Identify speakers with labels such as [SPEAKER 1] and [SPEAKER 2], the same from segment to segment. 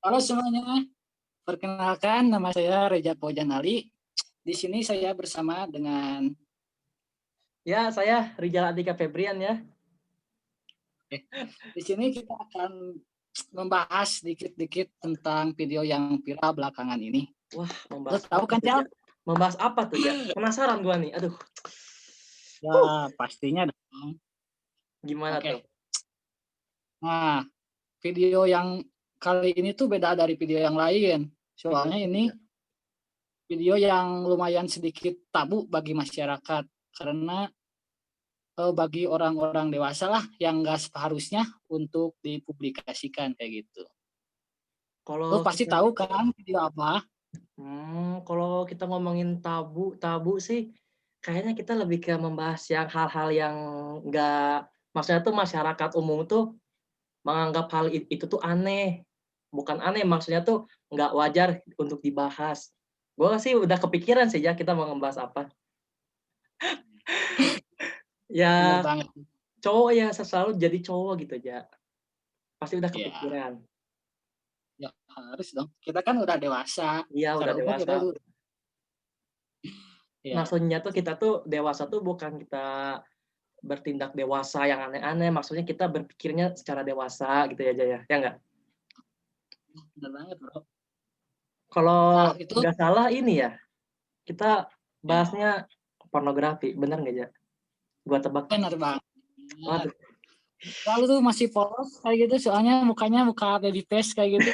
[SPEAKER 1] Halo semuanya, perkenalkan nama saya Reza Pojan Ali. Di sini saya bersama dengan
[SPEAKER 2] Ya, saya Rijal Andika Febrian ya.
[SPEAKER 1] di sini kita akan membahas dikit-dikit tentang video yang viral belakangan ini.
[SPEAKER 2] Wah,
[SPEAKER 1] Lo
[SPEAKER 2] membahas
[SPEAKER 1] tahu
[SPEAKER 2] apa
[SPEAKER 1] kan,
[SPEAKER 2] tuh,
[SPEAKER 1] Cal?
[SPEAKER 2] Ja? Membahas apa tuh, Ja? Penasaran gua nih. Aduh,
[SPEAKER 1] Ya, pastinya dong.
[SPEAKER 2] gimana tuh?
[SPEAKER 1] Oke. Nah, video yang kali ini tuh beda dari video yang lain.
[SPEAKER 2] Video
[SPEAKER 1] Soalnya
[SPEAKER 2] apa tuh,
[SPEAKER 1] ini
[SPEAKER 2] Ja?
[SPEAKER 1] video yang lumayan sedikit tabu bagi masyarakat karena bagi orang-orang dewasa lah yang nggak seharusnya untuk dipublikasikan kayak gitu.
[SPEAKER 2] Kalau
[SPEAKER 1] Lu pasti
[SPEAKER 2] kita
[SPEAKER 1] tahu kan video apa?
[SPEAKER 2] kalau kita ngomongin tabu sih kayaknya kita lebih ke membahas yang hal-hal yang enggak maksudnya tuh masyarakat umum tuh menganggap hal itu tuh aneh. Bukan aneh, maksudnya tuh nggak wajar untuk dibahas. Gua sih udah kepikiran sih, ya kita mau ngebahas apa.
[SPEAKER 1] Bener
[SPEAKER 2] Ya,
[SPEAKER 1] banget.
[SPEAKER 2] cowok ya selalu jadi cowok gitu, Ja. Pasti udah
[SPEAKER 1] Ya,
[SPEAKER 2] kepikiran.
[SPEAKER 1] ya harus dong. Kita kan udah dewasa.
[SPEAKER 2] Iya, udah
[SPEAKER 1] Secara umum
[SPEAKER 2] dewasa.
[SPEAKER 1] kita itu ya,
[SPEAKER 2] Maksudnya tuh kita tuh dewasa tuh bukan kita bertindak dewasa yang aneh-aneh, maksudnya kita berpikirnya secara dewasa gitu ya, Ja, ya. Ya nggak?
[SPEAKER 1] bener banget, Bro. Nah,
[SPEAKER 2] Kalau
[SPEAKER 1] itu
[SPEAKER 2] nggak salah ini ya, kita
[SPEAKER 1] ya
[SPEAKER 2] bahasnya pornografi, bener nggak, Ja? Gua tebak.
[SPEAKER 1] bener banget.
[SPEAKER 2] Waduh.
[SPEAKER 1] Lalu tuh masih polos kayak gitu, soalnya mukanya muka baby face kayak gitu.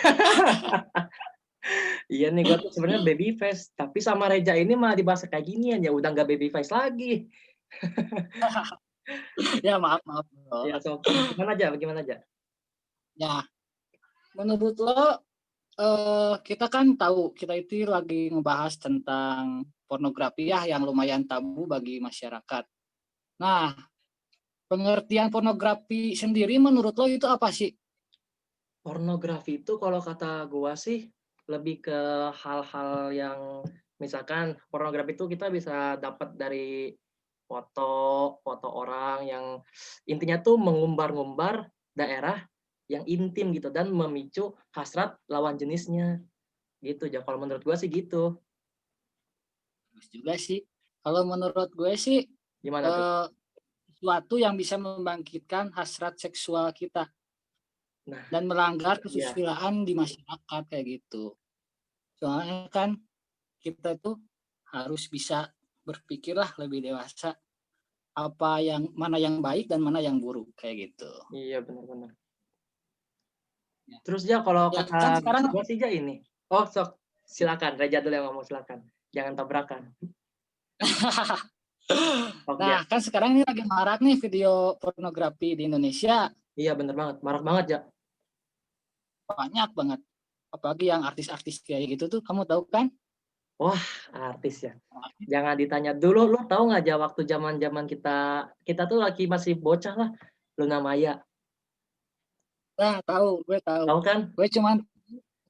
[SPEAKER 2] Iya nih, gua tuh sebenarnya baby face, tapi sama Reja ini malah dibahas kayak ginian, ya udah nggak baby face lagi.
[SPEAKER 1] Ya maaf maaf, Bro.
[SPEAKER 2] Ya, so gimana, Ja, bagaimana, Ja?
[SPEAKER 1] Ya, menurut lo kita kan tahu kita itu lagi ngebahas tentang pornografi ya yang lumayan tabu bagi masyarakat. Nah, pengertian pornografi sendiri menurut lo itu apa sih?
[SPEAKER 2] Pornografi itu kalau kata gua sih lebih ke hal-hal yang misalkan pornografi itu kita bisa dapat dari foto orang yang intinya tuh mengumbar-ngumbar daerah yang intim gitu dan memicu hasrat lawan jenisnya gitu ya. Kalau menurut gua sih gitu.
[SPEAKER 1] Terus juga sih, kalau menurut gue sih
[SPEAKER 2] Gimana tuh?
[SPEAKER 1] eh, sesuatu yang bisa membangkitkan hasrat seksual kita
[SPEAKER 2] Nah,
[SPEAKER 1] dan melanggar
[SPEAKER 2] iya,
[SPEAKER 1] kesusilaan di masyarakat kayak gitu. Soalnya kan kita tuh harus bisa berpikirlah lebih dewasa apa yang mana yang baik dan mana yang buruk kayak gitu.
[SPEAKER 2] iya benar-benar.
[SPEAKER 1] Ya,
[SPEAKER 2] Terus ya kalau
[SPEAKER 1] ya
[SPEAKER 2] kata
[SPEAKER 1] kan sekarang
[SPEAKER 2] gua sih ja ini. Oh, sok silakan Reja dulu yang ngomong silakan. Jangan tabrakan. Sok
[SPEAKER 1] nah
[SPEAKER 2] ja.
[SPEAKER 1] kan sekarang ini lagi marak nih video pornografi di Indonesia
[SPEAKER 2] Iya bener banget, marak banget ja.
[SPEAKER 1] banyak banget. Apalagi yang artis-artis kayak gitu tuh kamu tahu kan?
[SPEAKER 2] Wah, artis ya. Jangan ditanya dulu, lu tahu nggak ja waktu zaman-zaman kita tuh lagi masih bocah lah, Luna Maya.
[SPEAKER 1] Nah, tahu, gue tahu.
[SPEAKER 2] Tahu kan?
[SPEAKER 1] Gue cuman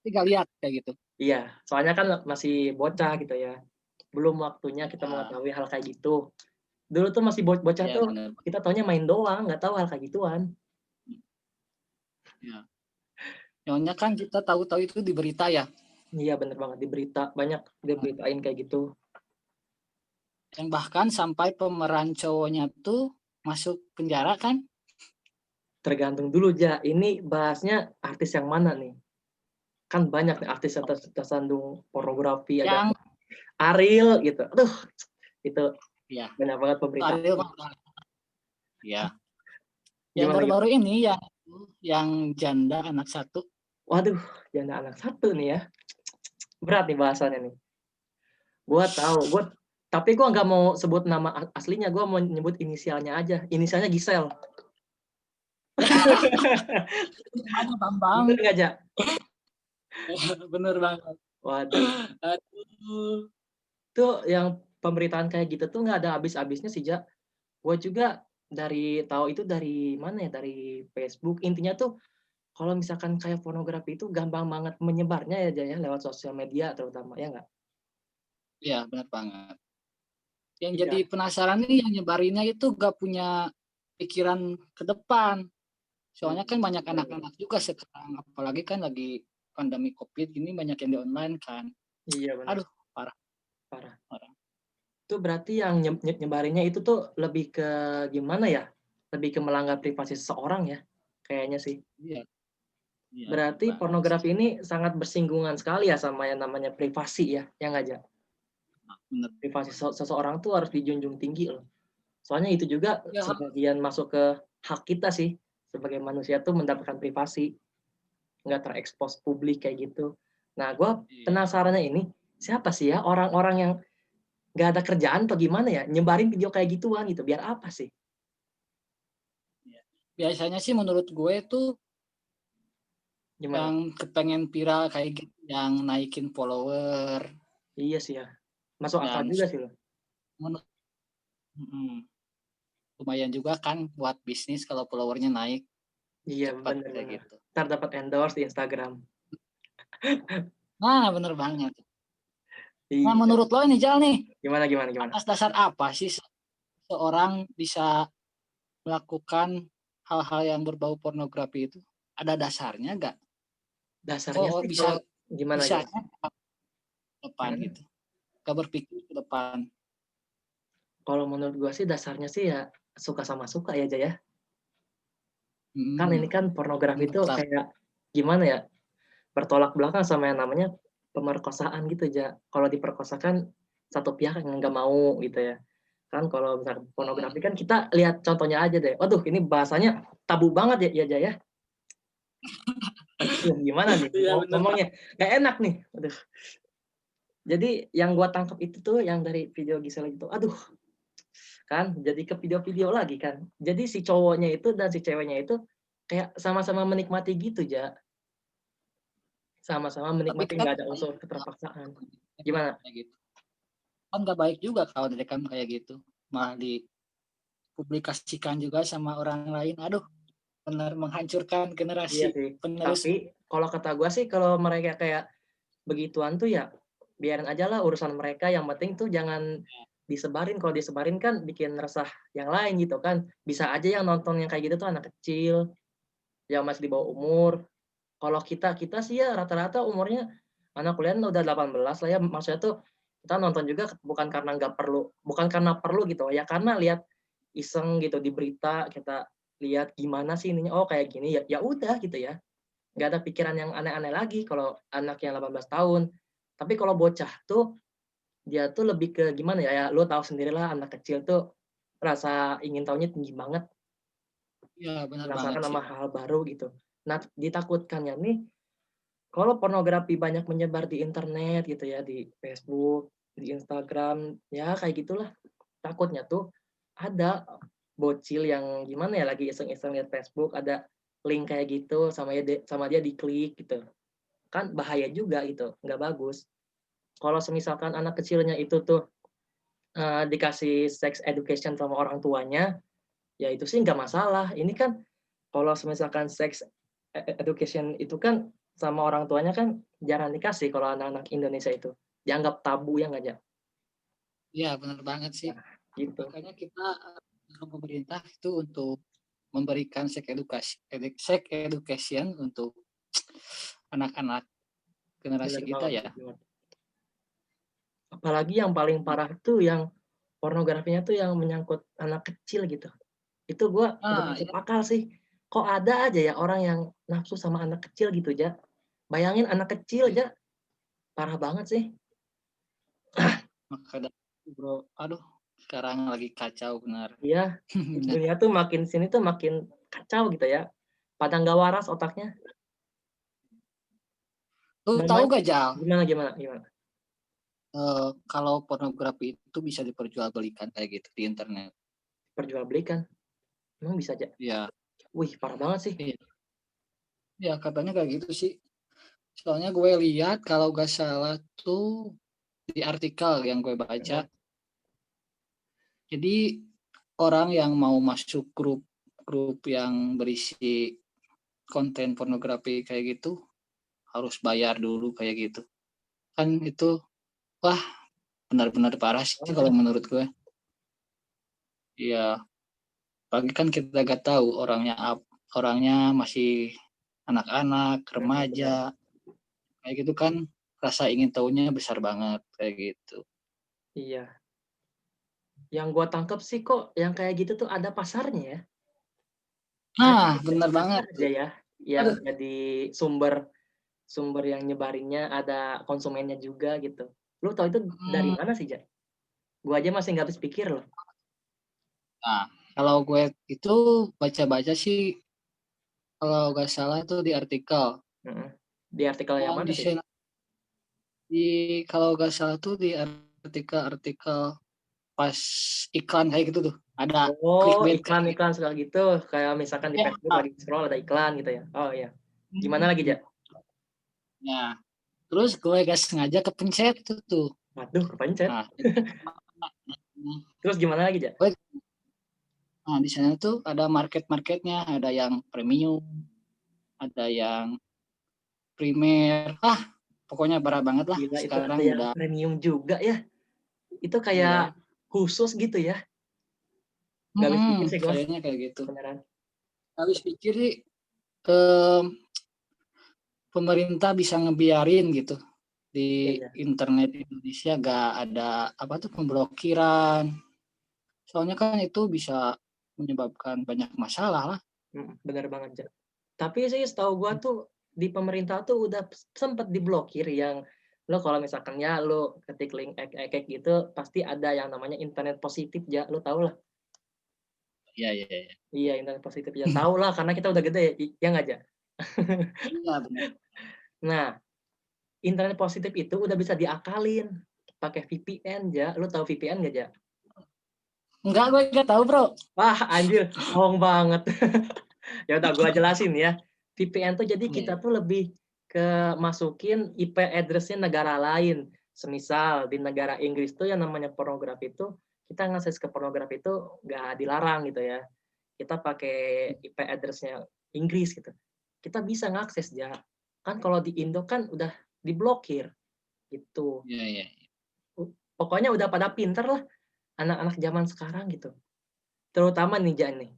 [SPEAKER 1] tinggal lihat kayak gitu.
[SPEAKER 2] Iya, soalnya kan masih bocah gitu ya. Belum waktunya kita
[SPEAKER 1] Ya,
[SPEAKER 2] mengetahui hal kayak gitu. Dulu tuh masih bocah
[SPEAKER 1] ya
[SPEAKER 2] tuh
[SPEAKER 1] benar.
[SPEAKER 2] kita taunya main doang, nggak tahu hal kayak gituan.
[SPEAKER 1] Ya. Soalnya kan kita tahu-tahu itu di berita ya,
[SPEAKER 2] Iya bener banget, di berita banyak diberitain kayak gitu.
[SPEAKER 1] yang bahkan sampai pemeran cowoknya tuh masuk penjara kan?
[SPEAKER 2] Tergantung dulu ja, ini bahasnya artis yang mana nih? Kan banyak nih artis yang tersandung pornografi, ada
[SPEAKER 1] Yang
[SPEAKER 2] Ariel gitu. Aduh, itu
[SPEAKER 1] ya,
[SPEAKER 2] banyak banget pemberitaan.
[SPEAKER 1] Ariel Mata. Ya, yang
[SPEAKER 2] Gimana
[SPEAKER 1] baru-baru
[SPEAKER 2] gimana?
[SPEAKER 1] ini yang janda anak satu.
[SPEAKER 2] Waduh, janda anak satu nih ya. Berat nih bahasannya nih. Gua tahu, tapi gua nggak mau sebut nama aslinya, gua mau nyebut inisialnya aja. Inisialnya Gisel.
[SPEAKER 1] Ada Bambang.
[SPEAKER 2] Bener nggak, Ja?
[SPEAKER 1] Bener banget.
[SPEAKER 2] Waduh,
[SPEAKER 1] Aduh.
[SPEAKER 2] tuh yang pemberitaan kayak gitu tuh nggak ada habis-habisnya sih, Ja. Gua juga tahu itu dari mana ya, dari Facebook. Intinya tuh kalau misalkan kayak pornografi itu gampang banget menyebarnya ya, Ja, ya, lewat sosial media terutama, ya nggak?
[SPEAKER 1] Ya, benar banget. Yang jadi
[SPEAKER 2] Iya.
[SPEAKER 1] penasaran nih yang nyebarinnya itu gak punya pikiran ke depan. Soalnya kan banyak anak-anak juga sekarang, apalagi kan lagi pandemi COVID gini banyak yang di online kan.
[SPEAKER 2] Iya benar,
[SPEAKER 1] Aduh, parah,
[SPEAKER 2] parah.
[SPEAKER 1] parah.
[SPEAKER 2] Itu berarti yang nyebarinnya itu tuh lebih ke gimana ya? Lebih ke melanggar privasi seseorang ya, kayaknya sih.
[SPEAKER 1] Iya, iya benar
[SPEAKER 2] Berarti
[SPEAKER 1] banget sih.
[SPEAKER 2] pornografi ini sangat bersinggungan sekali ya sama yang namanya privasi ya, yang aja.
[SPEAKER 1] Benar.
[SPEAKER 2] Privasi seseorang tuh harus dijunjung tinggi loh. Soalnya itu juga
[SPEAKER 1] Ya,
[SPEAKER 2] sebagian masuk ke hak kita sih sebagai manusia tuh mendapatkan privasi, nggak terekspos publik kayak gitu. Nah, gue
[SPEAKER 1] iya.
[SPEAKER 2] penasarannya ini siapa sih ya orang-orang yang nggak ada kerjaan atau gimana ya nyebarin video kayak gituan gitu biar apa sih?
[SPEAKER 1] Iya. Biasanya sih menurut gue tuh
[SPEAKER 2] Gimana?
[SPEAKER 1] yang kepengen viral kayak gitu, yang naikin follower,
[SPEAKER 2] Iya sih ya, masuk akal
[SPEAKER 1] yang
[SPEAKER 2] juga sih loh.
[SPEAKER 1] lumayan juga kan buat bisnis kalau followernya naik
[SPEAKER 2] Iya
[SPEAKER 1] cepat kayak
[SPEAKER 2] bener-bener.
[SPEAKER 1] gitu.
[SPEAKER 2] Ntar dapat endorse di Instagram.
[SPEAKER 1] Nah, bener banget. Nah,
[SPEAKER 2] Iya.
[SPEAKER 1] menurut lo nih, Jal nih,
[SPEAKER 2] Gimana gimana gimana?
[SPEAKER 1] atas dasar apa sih seorang bisa melakukan hal-hal yang berbau pornografi itu? Ada dasarnya nggak?
[SPEAKER 2] Dasarnya
[SPEAKER 1] Kok
[SPEAKER 2] sih
[SPEAKER 1] bisa
[SPEAKER 2] kalau gimana gimana?
[SPEAKER 1] bisanya ke depan
[SPEAKER 2] Hmm.
[SPEAKER 1] gitu? Gak berpikir ke depan.
[SPEAKER 2] Kalau menurut gua sih dasarnya sih ya suka sama suka ya Jaya. Kan ini
[SPEAKER 1] Hmm,
[SPEAKER 2] kan pornografi itu
[SPEAKER 1] tetap.
[SPEAKER 2] kayak gimana ya? Bertolak belakang sama yang namanya pemerkosaan gitu ja. Kalau diperkosakan satu pihak yang nggak mau gitu ya. Kan kalau misalnya pornografi kan kita lihat contohnya aja deh. Waduh, ini bahasanya tabu banget ya Jaya. Gimana nih
[SPEAKER 1] Iya bener Pak.
[SPEAKER 2] ngomongnya? Nggak enak nih. Aduh. Jadi yang gua tangkap itu tuh yang dari video Gisela itu. Aduh, kan jadi ke video-video lagi kan. Jadi si cowoknya itu dan si ceweknya itu kayak sama-sama menikmati gitu, Ja. Sama-sama
[SPEAKER 1] Tapi
[SPEAKER 2] menikmati
[SPEAKER 1] kan
[SPEAKER 2] nggak ada unsur keterpaksaan. Gimana?
[SPEAKER 1] kayak gitu. Kan nggak baik juga kalau direkam kayak gitu. Malah dipublikasikan juga sama orang lain. Aduh, benar menghancurkan
[SPEAKER 2] Iya
[SPEAKER 1] generasi
[SPEAKER 2] sih.
[SPEAKER 1] penerus.
[SPEAKER 2] Tapi kalau kata gua sih kalau mereka kayak begituan tuh ya biarin aja lah urusan mereka. Yang penting tuh jangan disebarin. Kalau disebarin kan bikin resah yang lain gitu kan. Bisa aja yang nonton yang kayak gitu tuh anak kecil, yang masih di bawah umur. Kalau kita sih ya rata-rata umurnya anak kuliah udah 18 lah ya. Maksudnya tuh kita nonton juga bukan karena nggak perlu, bukan karena perlu gitu ya, karena lihat iseng gitu di berita kita lihat gimana sih ininya, oh kayak gini ya, ya udah gitu ya. Nggak ada pikiran yang aneh-aneh lagi kalau anak yang 18 tahun. Tapi kalau bocah tuh dia tuh lebih ke gimana ya, ya lu tahu sendirilah anak kecil tuh rasa ingin tahunya tinggi banget,
[SPEAKER 1] Ya benar banget
[SPEAKER 2] penasaran
[SPEAKER 1] sih
[SPEAKER 2] sama
[SPEAKER 1] Pak.
[SPEAKER 2] hal baru gitu. Nah, ditakutkannya nih kalau pornografi banyak menyebar di internet gitu ya, di Facebook, di Instagram, ya kayak gitulah. Takutnya tuh ada bocil yang gimana ya lagi iseng-iseng lihat Facebook ada link kayak gitu sama dia diklik gitu. Kan bahaya juga gitu, nggak bagus. Kalau semisalkan anak kecilnya itu tuh dikasih sex education sama orang tuanya, ya itu sih nggak masalah. Ini kan kalau misalkan sex education itu kan sama orang tuanya kan jarang dikasih kalau anak-anak Indonesia itu. Dianggap tabu ya nggak, Ja?
[SPEAKER 1] Ya benar banget sih.
[SPEAKER 2] Nah, gitu.
[SPEAKER 1] Makanya kita ke pemerintah itu untuk memberikan sex education untuk anak-anak generasi
[SPEAKER 2] Bener
[SPEAKER 1] kita
[SPEAKER 2] banget.
[SPEAKER 1] ya.
[SPEAKER 2] Bener. Apalagi yang paling parah tuh yang pornografinya tuh yang menyangkut anak kecil gitu. Itu gua nggak
[SPEAKER 1] Ah,
[SPEAKER 2] masuk
[SPEAKER 1] ya,
[SPEAKER 2] akal sih. Kok ada aja ya orang yang nafsu sama anak kecil gitu, Ja? Bayangin anak kecil,
[SPEAKER 1] ya.
[SPEAKER 2] Ja. Parah banget sih.
[SPEAKER 1] Maka bro, aduh, sekarang lagi kacau benar.
[SPEAKER 2] Iya,
[SPEAKER 1] Benar.
[SPEAKER 2] dunia tuh makin sini tuh makin kacau gitu ya. Pada nggak waras otaknya.
[SPEAKER 1] Lu tahu
[SPEAKER 2] Namanya
[SPEAKER 1] gak Jal?
[SPEAKER 2] gimana gimana gimana?
[SPEAKER 1] Kalau pornografi itu bisa diperjualbelikan kayak gitu di internet.
[SPEAKER 2] Perjualbelikan. Emang bisa aja.
[SPEAKER 1] Ya,
[SPEAKER 2] Wih, parah banget sih.
[SPEAKER 1] iya. Ya katanya kayak gitu sih. Soalnya gue lihat kalau gak salah tuh di artikel yang gue baca.
[SPEAKER 2] Heeh.
[SPEAKER 1] Jadi orang yang mau masuk grup yang berisi konten pornografi kayak gitu harus bayar dulu kayak gitu. Kan itu wah benar-benar parah sih
[SPEAKER 2] Banget
[SPEAKER 1] kalau
[SPEAKER 2] ya.
[SPEAKER 1] menurut gue. Iya, pagi kan kita gak tahu orangnya orangnya masih anak-anak,
[SPEAKER 2] benar.
[SPEAKER 1] remaja, kayak gitu kan rasa ingin tahunya besar banget kayak gitu.
[SPEAKER 2] Iya. Yang gua tangkap sih kok yang kayak gitu tuh ada pasarnya ya. Ada
[SPEAKER 1] Nah,
[SPEAKER 2] beberapa
[SPEAKER 1] bener
[SPEAKER 2] pasar
[SPEAKER 1] banget
[SPEAKER 2] aja
[SPEAKER 1] tuh.
[SPEAKER 2] ya yang
[SPEAKER 1] Aduh,
[SPEAKER 2] jadi sumber sumber yang nyebarinnya, ada konsumennya juga gitu. Lu tahu itu dari
[SPEAKER 1] mhm.
[SPEAKER 2] mana sih, Ja? Gua aja masih nggak habis pikir loh.
[SPEAKER 1] Nah, kalau gue itu baca-baca sih kalau nggak salah tuh di artikel,
[SPEAKER 2] Mhm. Di artikel yang mana
[SPEAKER 1] di
[SPEAKER 2] sih?
[SPEAKER 1] di kalau nggak salah tuh di artikel-artikel pas iklan kayak gitu tuh, ada
[SPEAKER 2] Oh,
[SPEAKER 1] clickbait kayak gitu.
[SPEAKER 2] iklan-iklan suka gitu, kayak misalkan di
[SPEAKER 1] Ya,
[SPEAKER 2] Facebook lagi scroll ada iklan gitu ya? Oh, iya. Gimana lagi, Ja?
[SPEAKER 1] mhm. Nah, terus gue nggak sengaja kepencet itu tuh.
[SPEAKER 2] Waduh, kepencet.
[SPEAKER 1] Nah,
[SPEAKER 2] Terus gimana lagi, Ja?
[SPEAKER 1] gue nah di sana tuh ada market-marketnya, ada yang premium, ada yang primer, pokoknya parah banget lah
[SPEAKER 2] Gila itu ada
[SPEAKER 1] sekarang
[SPEAKER 2] yang
[SPEAKER 1] udah
[SPEAKER 2] premium juga ya? Itu
[SPEAKER 1] iya,
[SPEAKER 2] kayak khusus gitu ya? Nggak habis pikir sih gua,
[SPEAKER 1] kayaknya kayak gitu.
[SPEAKER 2] beneran.
[SPEAKER 1] Habis pikir sih, mmm, pemerintah bisa ngebiarin gitu
[SPEAKER 2] Iya,
[SPEAKER 1] di
[SPEAKER 2] iya.
[SPEAKER 1] internet Indonesia nggak ada apa tuh, pemblokiran. Soalnya kan itu bisa menyebabkan banyak masalah lah.
[SPEAKER 2] Bener banget, Ja. Tapi sih setahu gua tuh di pemerintah tuh udah sempet diblokir yang lo kalau misalkan ya lo ketik link ek gitu pasti ada yang namanya internet positif, Ja, lo tau lah.
[SPEAKER 1] Iya iya iya.
[SPEAKER 2] Iya, internet positif ya tahu lah karena kita udah gede ya nggak, Ja?
[SPEAKER 1] Iya bener.
[SPEAKER 2] Nah, internet positif itu udah bisa diakalin pakai VPN, Ja. Lo tahu VPN nggak, Ja?
[SPEAKER 1] Enggak, gue nggak tahu, Bro.
[SPEAKER 2] Wah, anjir, bohong banget. Ya udah gua jelasin ya. VPN tuh jadi
[SPEAKER 1] Iya
[SPEAKER 2] kita
[SPEAKER 1] iya.
[SPEAKER 2] tuh lebih ke masukin IP address-nya negara lain. Semisal di negara Inggris tuh yang namanya pornografi itu, kita ngakses ke pornografi itu nggak dilarang gitu ya. Kita pakai IP address-nya Inggris gitu. Kita bisa ngakses ya. Kan kalau di Indo kan udah diblokir gitu.
[SPEAKER 1] Iya iya.
[SPEAKER 2] Pokoknya udah pada pinter lah anak-anak zaman sekarang gitu. Terutama nih Ja nih,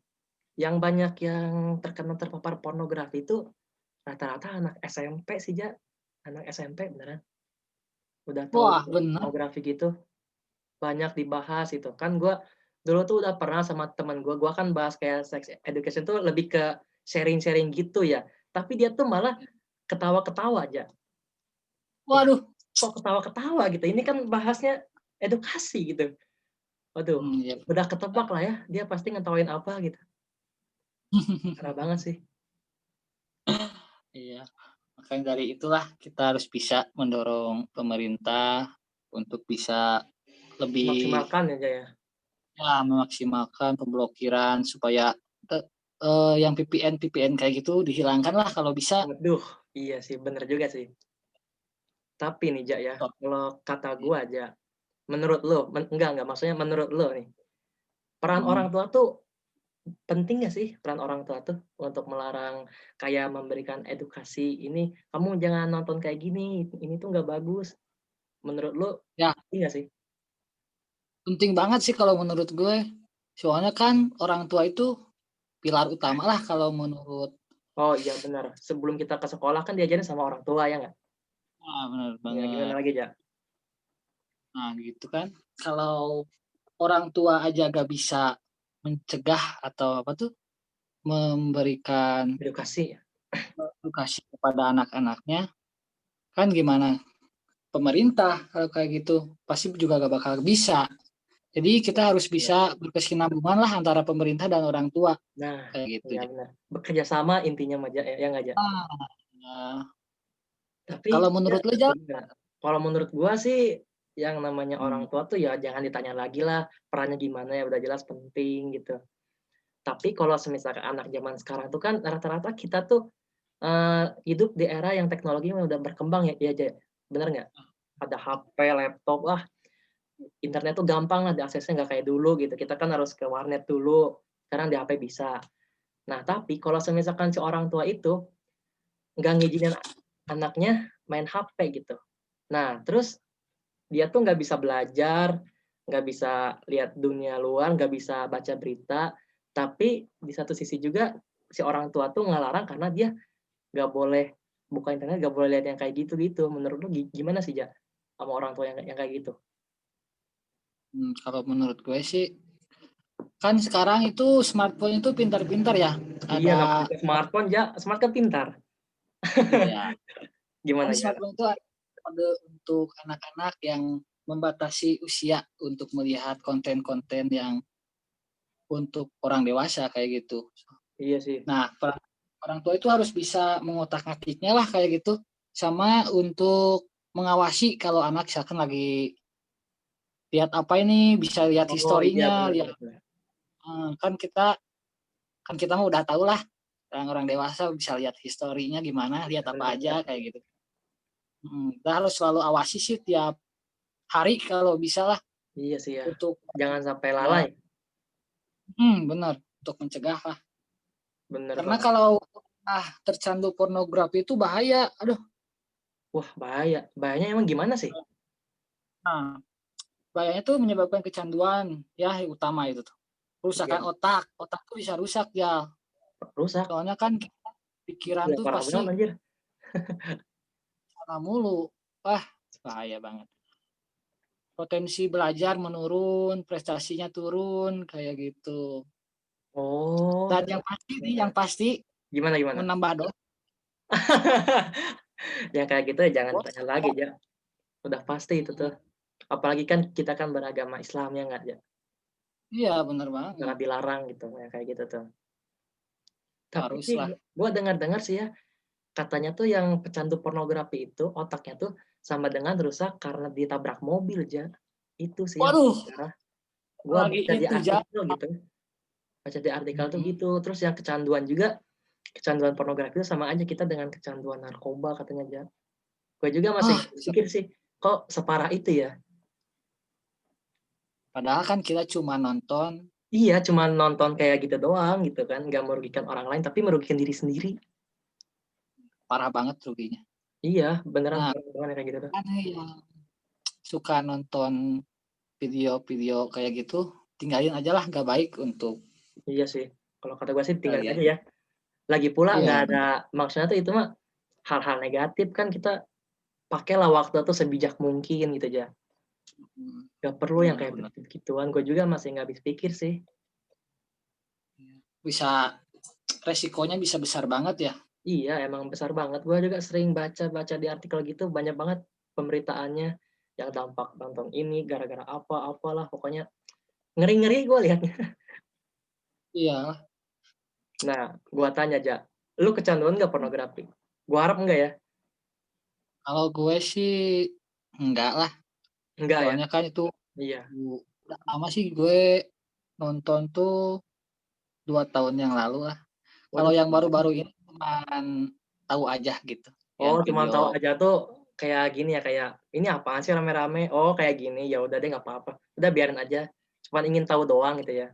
[SPEAKER 2] yang banyak yang terkena terpapar pornografi itu rata-rata anak SMP sih, Ja. Anak SMP beneran. Udah tahu
[SPEAKER 1] Wah, bener.
[SPEAKER 2] pornografi gitu, banyak dibahas itu. Kan gua dulu tuh udah pernah sama temen gua kan bahas kayak sex education tuh lebih ke sharing-sharing gitu ya. Tapi dia tuh malah ketawa-ketawa aja. Lah,
[SPEAKER 1] Waduh.
[SPEAKER 2] kok ketawa-ketawa gitu? Ini kan bahasnya edukasi gitu. Waduh,
[SPEAKER 1] Iya.
[SPEAKER 2] udah ketebak lah ya, dia pasti ngetawain apa gitu. Parah banget sih.
[SPEAKER 1] Iya. Makanya dari itulah kita harus bisa mendorong pemerintah untuk bisa lebih
[SPEAKER 2] Memaksimalkan ya, Ja, ya.
[SPEAKER 1] ya memaksimalkan pemblokiran supaya yang VPN kayak gitu dihilangkan lah kalau bisa.
[SPEAKER 2] Waduh, iya sih, bener juga sih. Tapi nih, Ja, ya,
[SPEAKER 1] Toh,
[SPEAKER 2] kalau kata gua aja, menurut lo, enggak, maksudnya menurut lo nih, peran
[SPEAKER 1] mhm.
[SPEAKER 2] orang tua tuh penting nggak sih peran orang tua tuh untuk melarang kayak memberikan edukasi, "Ini kamu jangan nonton kayak gini, ini tuh nggak bagus." Menurut lo
[SPEAKER 1] Ya,
[SPEAKER 2] penting nggak sih?
[SPEAKER 1] penting banget sih kalau menurut gue. Soalnya kan orang tua itu pilar utama lah kalau menurut
[SPEAKER 2] Oh iya benar, sebelum kita ke sekolah kan diajarin sama orang tua ya nggak?
[SPEAKER 1] bener
[SPEAKER 2] Ya gimana
[SPEAKER 1] banget.
[SPEAKER 2] lagi, Ja?
[SPEAKER 1] Nah gitu kan, kalau orang tua aja gak bisa mencegah atau apa tuh, memberikan
[SPEAKER 2] Edukasi.
[SPEAKER 1] edukasi kepada anak-anaknya, kan gimana pemerintah kalau kayak gitu, pasti juga gak bakal bisa. Jadi kita harus
[SPEAKER 2] Benar.
[SPEAKER 1] bisa berkesinambungan lah antara pemerintah dan orang tua,
[SPEAKER 2] Nah,
[SPEAKER 1] kayak
[SPEAKER 2] iya
[SPEAKER 1] gitu.
[SPEAKER 2] benar. Bekerja sama intinya mah, Ja, ya nggak, Ja?
[SPEAKER 1] Nah, kalau
[SPEAKER 2] Tapi ya
[SPEAKER 1] menurut lu Jal?
[SPEAKER 2] bener. Kalau menurut gua sih, yang namanya
[SPEAKER 1] Mmm,
[SPEAKER 2] orang tua tuh ya jangan ditanya lagi lah, perannya gimana ya udah jelas penting gitu. Tapi kalau semisalkan anak zaman sekarang tuh kan rata-rata kita tuh, hidup di era yang teknologinya udah berkembang ya ya, Ja, bener nggak? Ada HP, laptop, wah internet tuh gampang lah diaksesnya nggak kayak dulu gitu, kita kan harus ke warnet dulu, sekarang di HP bisa. Nah tapi kalau semisalkan si orang tua itu nggak ngizinin anaknya main HP gitu. Nah terus dia tuh nggak bisa belajar, nggak bisa lihat dunia luar, nggak bisa baca berita, tapi di satu sisi juga si orang tua tuh ngelarang karena dia nggak boleh buka internet, nggak boleh lihat yang kayak gitu-gitu. Menurut lu gimana sih, Ja, sama orang tua yang kayak gitu?
[SPEAKER 1] Kalau menurut gue sih, kan sekarang itu smartphone itu pintar-pintar ya.
[SPEAKER 2] Iya,
[SPEAKER 1] Ada,
[SPEAKER 2] namanya juga smartphone, Ja, smart kan pintar.
[SPEAKER 1] iya, kan
[SPEAKER 2] Gimana, Ja?
[SPEAKER 1] smartphone itu ada kode untuk anak-anak yang membatasi usia untuk melihat konten-konten yang untuk orang dewasa kayak gitu.
[SPEAKER 2] Iya sih.
[SPEAKER 1] Nah, orang tua itu harus bisa mengotak-atiknya lah kayak gitu, sama untuk mengawasi kalau anak misalkan lagi lihat apa ini, bisa lihat
[SPEAKER 2] Oh, iya,
[SPEAKER 1] historinya,
[SPEAKER 2] benar
[SPEAKER 1] lihat
[SPEAKER 2] benar benar.
[SPEAKER 1] kan kita mah udah tahu lah, orang dewasa bisa lihat historinya gimana, lihat
[SPEAKER 2] Benar
[SPEAKER 1] apa
[SPEAKER 2] benar.
[SPEAKER 1] aja kayak gitu. Kita harus selalu awasi sih tiap hari kalau bisa lah
[SPEAKER 2] Iya sih ya.
[SPEAKER 1] untuk
[SPEAKER 2] Jangan sampai
[SPEAKER 1] ya,
[SPEAKER 2] lalai.
[SPEAKER 1] benar untuk mencegah lah.
[SPEAKER 2] Bener
[SPEAKER 1] Karena
[SPEAKER 2] banget.
[SPEAKER 1] kalau tercandu pornografi itu bahaya. Aduh,
[SPEAKER 2] Wah, bahaya. Bahayanya emang gimana sih?
[SPEAKER 1] nah, bahayanya tuh menyebabkan kecanduan ya yang utama itu tuh.
[SPEAKER 2] Iya,
[SPEAKER 1] Kerusakan otak tuh bisa rusak ya.
[SPEAKER 2] rusak.
[SPEAKER 1] Soalnya kan pikiran
[SPEAKER 2] Gila,
[SPEAKER 1] tuh
[SPEAKER 2] parah
[SPEAKER 1] pasti
[SPEAKER 2] banget anjir.
[SPEAKER 1] salah mulu. Wah, bahaya banget. Potensi belajar menurun, prestasinya turun kayak gitu.
[SPEAKER 2] Oh,
[SPEAKER 1] Dan yang pasti
[SPEAKER 2] gimana gimana?
[SPEAKER 1] menambah dosa.
[SPEAKER 2] Yang kayak gitu ya jangan tanya lagi, Ja. Udah pasti itu tuh. Apalagi kan kita kan beragama Islam ya nggak, Ja?
[SPEAKER 1] Iya, bener banget.
[SPEAKER 2] Sangat dilarang gitu, yang kayak gitu tuh. Tapi sih
[SPEAKER 1] Haruslah.
[SPEAKER 2] gua dengar-dengar sih ya, katanya tuh yang pecandu pornografi itu otaknya tuh sama dengan rusak karena ditabrak mobil, Ja. Itu sih yang
[SPEAKER 1] Waduh,
[SPEAKER 2] parah. Gua
[SPEAKER 1] lagi
[SPEAKER 2] baca di
[SPEAKER 1] itu
[SPEAKER 2] artikel gitu, baca di artikel tuh
[SPEAKER 1] Mm-mm.
[SPEAKER 2] gitu. Terus yang kecanduan juga, kecanduan pornografi itu sama aja kita dengan kecanduan narkoba katanya, Ja. Gue juga masih
[SPEAKER 1] Ah,
[SPEAKER 2] nggak habis pikir sih, kok separah itu ya?
[SPEAKER 1] padahal kan kita cuma nonton,
[SPEAKER 2] Iya, cuma nonton kayak gitu doang gitu kan, nggak merugikan orang lain, tapi merugikan diri sendiri.
[SPEAKER 1] parah banget ruginya.
[SPEAKER 2] Iya, beneran
[SPEAKER 1] Nah,
[SPEAKER 2] parah banget kayak gitu tuh.
[SPEAKER 1] kan yang suka nonton video-video kayak gitu, tinggalin aja lah, nggak baik untuk
[SPEAKER 2] Iya sih, kalau kata gue sih tinggalin
[SPEAKER 1] kalian.
[SPEAKER 2] aja ya. Lagi pula nggak
[SPEAKER 1] Iya,
[SPEAKER 2] ada
[SPEAKER 1] benar.
[SPEAKER 2] maksudnya tuh itu mah hal-hal negatif kan kita pakailah waktu tuh sebijak mungkin gitu aja. Nggak perlu yang kayak
[SPEAKER 1] Benar-benar.
[SPEAKER 2] begitu-gituan, gue juga masih nggak habis pikir sih.
[SPEAKER 1] Bisa resikonya bisa besar banget ya.
[SPEAKER 2] Iya, emang besar banget. Gue juga sering baca-baca di artikel gitu, banyak banget pemberitaannya yang dampak nonton ini gara-gara apa apalah pokoknya ngeri-ngeri gue liatnya.
[SPEAKER 1] Iya,
[SPEAKER 2] Nah, gue tanya aja, lu kecanduan nggak pornografi? Gue harap enggak ya.
[SPEAKER 1] kalau gue sih enggak lah.
[SPEAKER 2] Enggak ya.
[SPEAKER 1] Soalnya kan itu
[SPEAKER 2] Iya.
[SPEAKER 1] udah lama sih gue nonton tuh 2 tahun yang lalu lah. Kalau
[SPEAKER 2] Waduh.
[SPEAKER 1] yang baru-baru ini cuman tahu aja gitu. Yang
[SPEAKER 2] Oh, cuma
[SPEAKER 1] video.
[SPEAKER 2] tahu aja tuh kayak gini ya, kayak ini apaan sih rame-rame? Oh, kayak gini. Ya udah deh nggak apa-apa. Udah biarin aja. Cuman ingin tahu doang gitu ya.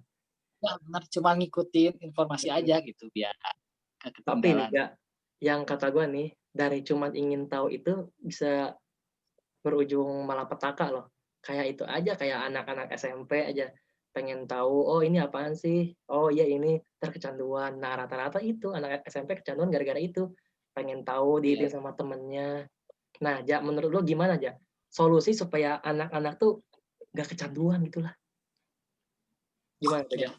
[SPEAKER 1] Ya benar, cuma ngikutin informasi
[SPEAKER 2] Mm-mm.
[SPEAKER 1] aja gitu biar gak
[SPEAKER 2] Tapi nih,
[SPEAKER 1] ketinggalan.
[SPEAKER 2] ya, yang kata gue nih, dari cuman ingin tahu itu bisa berujung malapetaka loh. Kayak itu aja, kayak anak-anak SMP aja pengen tahu, oh ini apaan sih? Oh iya ini terkecanduan. Nah rata-rata itu anak SMP kecanduan gara-gara itu. Pengen tahu
[SPEAKER 1] Iya,
[SPEAKER 2] diitin sama temennya. Nah, Ja, menurut lo gimana, Ja? Solusi supaya anak-anak tuh gak kecanduan gitu lah. Gimana tuh, Ja?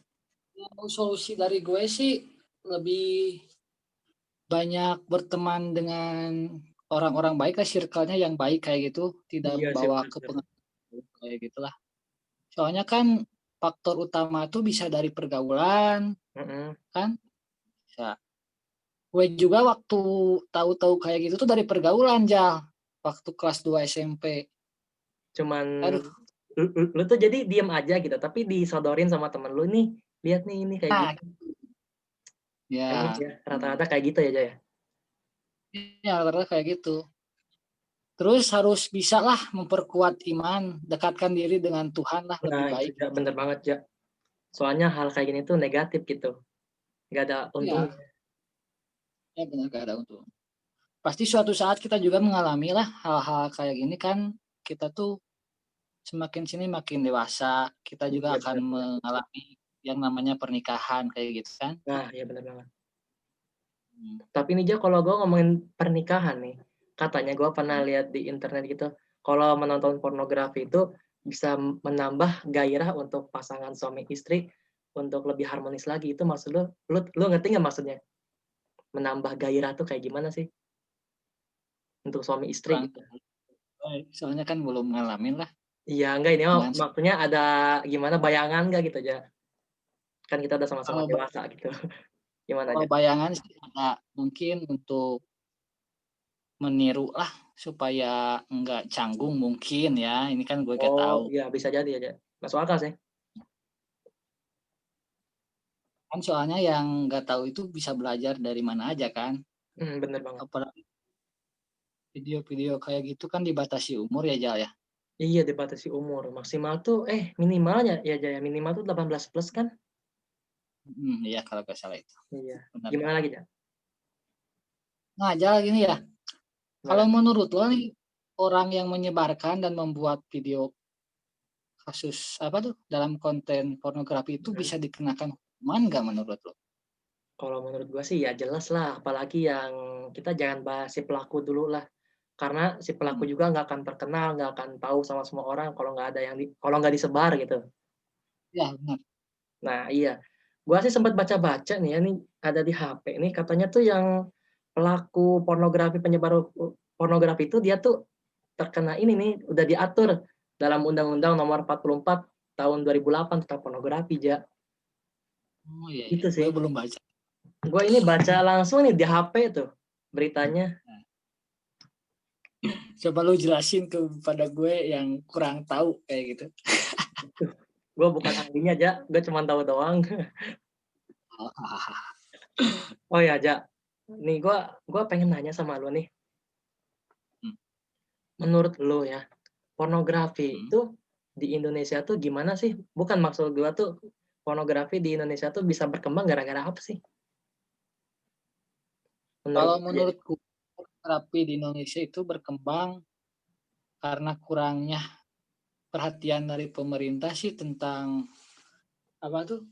[SPEAKER 1] ya. Solusi dari gue sih lebih banyak berteman dengan orang-orang baik lah, circle-nya yang baik kayak gitu, tidak
[SPEAKER 2] Iya sih,
[SPEAKER 1] membawa ke
[SPEAKER 2] benar-benar.
[SPEAKER 1] pengaruh kayak gitulah. Soalnya kan faktor utama tuh bisa dari pergaulan
[SPEAKER 2] Mm-mm.
[SPEAKER 1] kan. Ya. Gue juga waktu tahu-tahu kayak gitu tuh dari pergaulan Jal. Waktu kelas 2 SMP.
[SPEAKER 2] Cuman
[SPEAKER 1] Aduh.
[SPEAKER 2] lu tuh jadi diem aja gitu, tapi disodorin sama temen lu nih, lihat nih ini kayak
[SPEAKER 1] Nah,
[SPEAKER 2] gitu. Emang
[SPEAKER 1] ya.
[SPEAKER 2] ya, rata-rata kayak gitu ya, Ja ya?
[SPEAKER 1] Ya, rata-rata kayak gitu. Terus harus bisa lah memperkuat iman, dekatkan diri dengan Tuhan lah lebih
[SPEAKER 2] Nah, itu
[SPEAKER 1] baik.
[SPEAKER 2] Ja, bener banget, Ja. Soalnya hal kayak gini tuh negatif gitu. Nggak ada
[SPEAKER 1] Ya,
[SPEAKER 2] untungnya.
[SPEAKER 1] ya benar gak ada untung. Pasti suatu saat kita juga mengalami lah hal-hal kayak gini kan. Kita tuh semakin sini makin dewasa, kita juga
[SPEAKER 2] Iya,
[SPEAKER 1] akan
[SPEAKER 2] benar-benar.
[SPEAKER 1] mengalami yang namanya pernikahan kayak gitu kan.
[SPEAKER 2] Nah, iya bener banget. Tapi nih Ja, kalau gue ngomongin pernikahan nih, katanya gue pernah
[SPEAKER 1] Hmm.
[SPEAKER 2] lihat di internet gitu, kalau menonton pornografi itu bisa menambah gairah untuk pasangan suami istri untuk lebih harmonis lagi. Itu maksud lu ngerti nggak maksudnya? Menambah gairah tuh kayak gimana sih untuk suami istri
[SPEAKER 1] Kurang
[SPEAKER 2] gitu?
[SPEAKER 1] tahu. Soalnya kan belum ngalamin lah
[SPEAKER 2] Iya, enggak ini mah
[SPEAKER 1] dengan
[SPEAKER 2] maksudnya ada gimana bayangan nggak gitu aja. Kan kita udah sama-sama
[SPEAKER 1] kalau
[SPEAKER 2] dewasa gitu. Gimana
[SPEAKER 1] kalau
[SPEAKER 2] aja?
[SPEAKER 1] bayangan sih ada mungkin untuk meniru lah supaya enggak canggung mungkin ya. Ini kan gue gak
[SPEAKER 2] Oh,
[SPEAKER 1] tahu.
[SPEAKER 2] iya bisa jadi aja. Masuk akal sih.
[SPEAKER 1] Kan soalnya yang nggak tahu itu bisa belajar dari mana aja kan.
[SPEAKER 2] Bener banget.
[SPEAKER 1] Apalagi video-video kayak gitu kan dibatasi umur ya Jal ya.
[SPEAKER 2] Iya dibatasi umur. Maksimal tuh minimalnya ya Jaya, minimal tuh 18 plus kan?
[SPEAKER 1] Iya kalau nggak salah itu.
[SPEAKER 2] Iya.
[SPEAKER 1] Benar.
[SPEAKER 2] Gimana lagi, Ja?
[SPEAKER 1] Nah Jal gini ya. Kalau
[SPEAKER 2] Gimana?
[SPEAKER 1] menurut lo nih orang yang menyebarkan dan membuat video kasus apa tuh dalam konten pornografi itu
[SPEAKER 2] Mhm.
[SPEAKER 1] bisa dikenakan hukuman nggak menurut lo?
[SPEAKER 2] Kalau menurut gua sih ya jelas lah, apalagi yang kita jangan bahas si pelaku dulu lah. Karena si pelaku
[SPEAKER 1] Hmm.
[SPEAKER 2] juga nggak akan terkenal, nggak akan tahu sama semua orang kalau nggak disebar gitu.
[SPEAKER 1] Ya benar.
[SPEAKER 2] Nah iya, gua sih sempat baca-baca nih ya, nih ada di HP nih katanya tuh yang pelaku pornografi, penyebar pornografi itu dia tuh terkena ini nih, udah diatur dalam Undang-Undang Nomor 44 Tahun 2008 tentang pornografi, Ja.
[SPEAKER 1] Oh iya iya.
[SPEAKER 2] Itu
[SPEAKER 1] Gue
[SPEAKER 2] sih.
[SPEAKER 1] belum baca.
[SPEAKER 2] Gue ini baca langsung nih di HP tuh beritanya.
[SPEAKER 1] Nah, coba lu jelasin kepada gue yang kurang tahu kayak gitu.
[SPEAKER 2] Gue bukan ahlinya, Ja. Gue cuma tahu doang. Oh ya, Ja. Nih gue pengen nanya sama lu nih.
[SPEAKER 1] Hmm,
[SPEAKER 2] Menurut lu ya, pornografi
[SPEAKER 1] hmm.
[SPEAKER 2] itu di Indonesia tuh gimana sih? Bukan maksud gue tuh pornografi di Indonesia tuh bisa berkembang gara-gara apa sih? Menurut
[SPEAKER 1] Kalau
[SPEAKER 2] lu aja.
[SPEAKER 1] menurutku terapi di Indonesia itu berkembang karena kurangnya perhatian dari pemerintah sih tentang apa tuh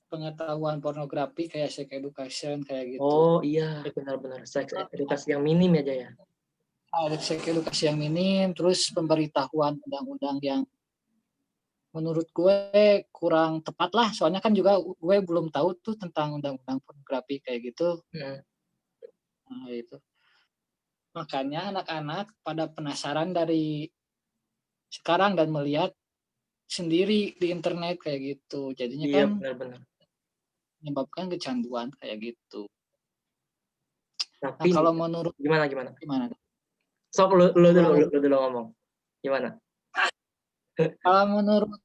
[SPEAKER 1] pengetahuan pornografi kayak sex education kayak gitu.
[SPEAKER 2] Oh iya, benar-benar. Seks edukasi yang minim ya, Ja ya.
[SPEAKER 1] Ada sex edukasi yang minim, terus pemberitahuan undang-undang yang menurut gue kurang tepat lah. Soalnya kan juga gue belum tahu tuh tentang undang-undang pornografi kayak gitu.
[SPEAKER 2] Hmm.
[SPEAKER 1] Nah, itu. Makanya anak-anak pada penasaran dari sekarang dan melihat sendiri di internet kayak gitu. Jadinya
[SPEAKER 2] Iya,
[SPEAKER 1] kan
[SPEAKER 2] benar-benar.
[SPEAKER 1] menyebabkan kecanduan kayak gitu. Nah,
[SPEAKER 2] Tapi nih,
[SPEAKER 1] kalau menurut
[SPEAKER 2] gimana gimana?
[SPEAKER 1] gimana?
[SPEAKER 2] Sok lu dulu
[SPEAKER 1] Kalau
[SPEAKER 2] ngomong. Gimana?
[SPEAKER 1] kalau menurut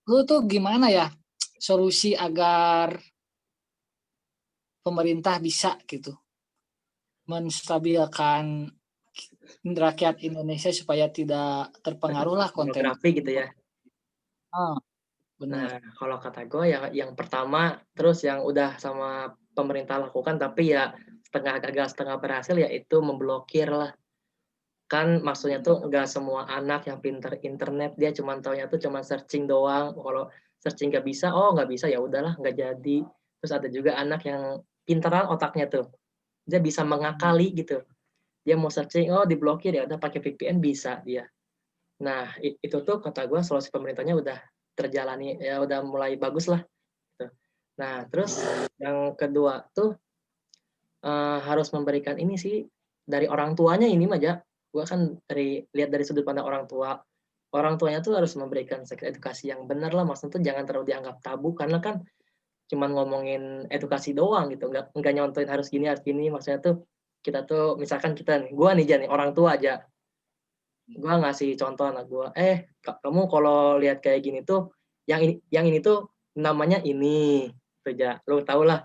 [SPEAKER 1] lu tuh gimana ya solusi agar pemerintah bisa gitu menstabilkan rakyat Indonesia supaya tidak terpengaruh lah konten.
[SPEAKER 2] Pornografi gitu ya.
[SPEAKER 1] Ah,
[SPEAKER 2] Nah,
[SPEAKER 1] benar.
[SPEAKER 2] kalau kata gue ya yang pertama, terus yang udah sama pemerintah lakukan tapi ya setengah gagal setengah berhasil yaitu memblokir lah. Kan maksudnya tuh nggak semua anak yang pinter internet dia cuma taunya tuh cuma searching doang. Kalau searching nggak bisa, oh nggak bisa ya udahlah nggak jadi. Terus ada juga anak yang pinteran otaknya tuh, dia bisa mengakali gitu. Dia mau searching, oh diblokir ya udah pakai VPN bisa dia. Nah, itu tuh kata gue solusi pemerintahnya udah terjalani, ya udah mulai bagus lah. Gitu. Nah, terus yang kedua tuh harus memberikan ini sih dari orang tuanya ini mah ya. Gue kan lihat dari sudut pandang orang tua. Orang tuanya tuh harus memberikan seks edukasi yang benar lah, maksudnya tuh jangan terlalu dianggap tabu karena kan cuman ngomongin edukasi doang gitu, nggak nyontoin harus gini, maksudnya tuh kita tuh misalkan kita nih, gue nih Jan, orang tua aja, gue ngasih contoh anak gue, kamu kalau lihat kayak gini tuh yang ini tuh namanya ini tuh ja lo tau lah.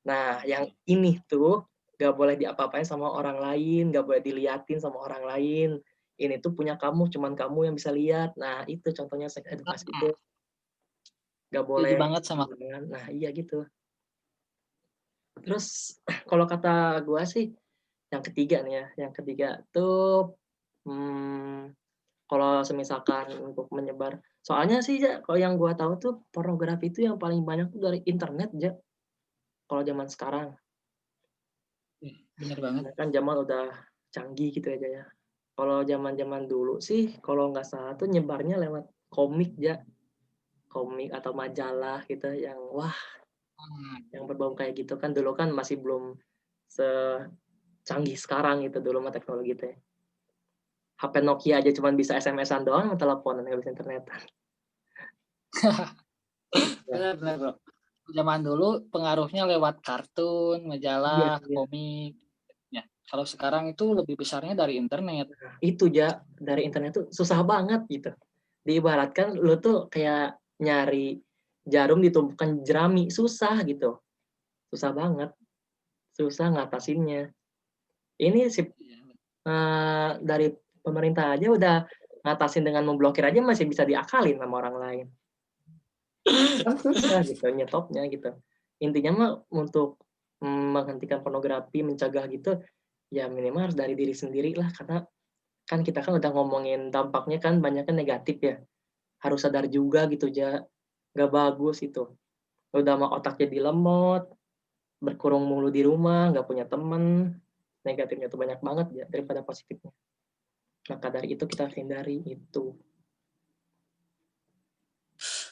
[SPEAKER 2] Nah yang ini tuh gak boleh diapa-apain sama orang lain, gak boleh diliatin sama orang lain, ini tuh punya kamu, cuman kamu yang bisa lihat. Nah itu contohnya seks edukasi itu gak
[SPEAKER 1] Setuju
[SPEAKER 2] boleh
[SPEAKER 1] banget sama
[SPEAKER 2] nah iya gitu. Terus kalau kata gue sih yang ketiga nih ya, yang ketiga tuh kalau semisalkan untuk menyebar, soalnya sih ja, kalau yang gua tahu tuh pornografi itu yang paling banyak tuh dari internet ja, kalau zaman sekarang.
[SPEAKER 1] bener banget.
[SPEAKER 2] Karena kan zaman udah canggih gitu aja ya. Kalau zaman-zaman dulu sih, kalau nggak salah tuh nyebarnya lewat komik ya, komik atau majalah gitu yang wah,
[SPEAKER 1] Hmm.
[SPEAKER 2] yang berbau kayak gitu kan dulu kan masih belum secanggih sekarang gitu dulu mah teknologi teh. HP Nokia aja cuma bisa SMS-an doang, teleponan nggak bisa internet. Ya,
[SPEAKER 1] Bener bener, Bro. Zaman dulu pengaruhnya lewat kartun,
[SPEAKER 2] iya
[SPEAKER 1] majalah,
[SPEAKER 2] iya.
[SPEAKER 1] komik, ya. Kalau sekarang itu lebih besarnya dari internet.
[SPEAKER 2] Itu ya dari internet tuh susah banget gitu. Diibaratkan lu tuh kayak nyari jarum di tumpukan jerami, susah gitu. Susah banget, susah ngatasinnya. Ini sih
[SPEAKER 1] Iya.
[SPEAKER 2] dari pemerintah aja udah ngatasin dengan memblokir aja masih bisa diakalin sama orang lain. Kan susah gitu nyetopnya gitu. Intinya mah untuk menghentikan pornografi, mencegah gitu, ya minimal harus dari diri sendiri lah karena kan kita kan udah ngomongin dampaknya kan banyak kan negatif ya. Harus sadar juga gitu ja, nggak bagus itu. Udah mah otak jadi lemot, berkurung mulu di rumah, nggak punya temen, negatifnya tuh banyak banget ya daripada positifnya. Maka dari itu kita harus hindari itu.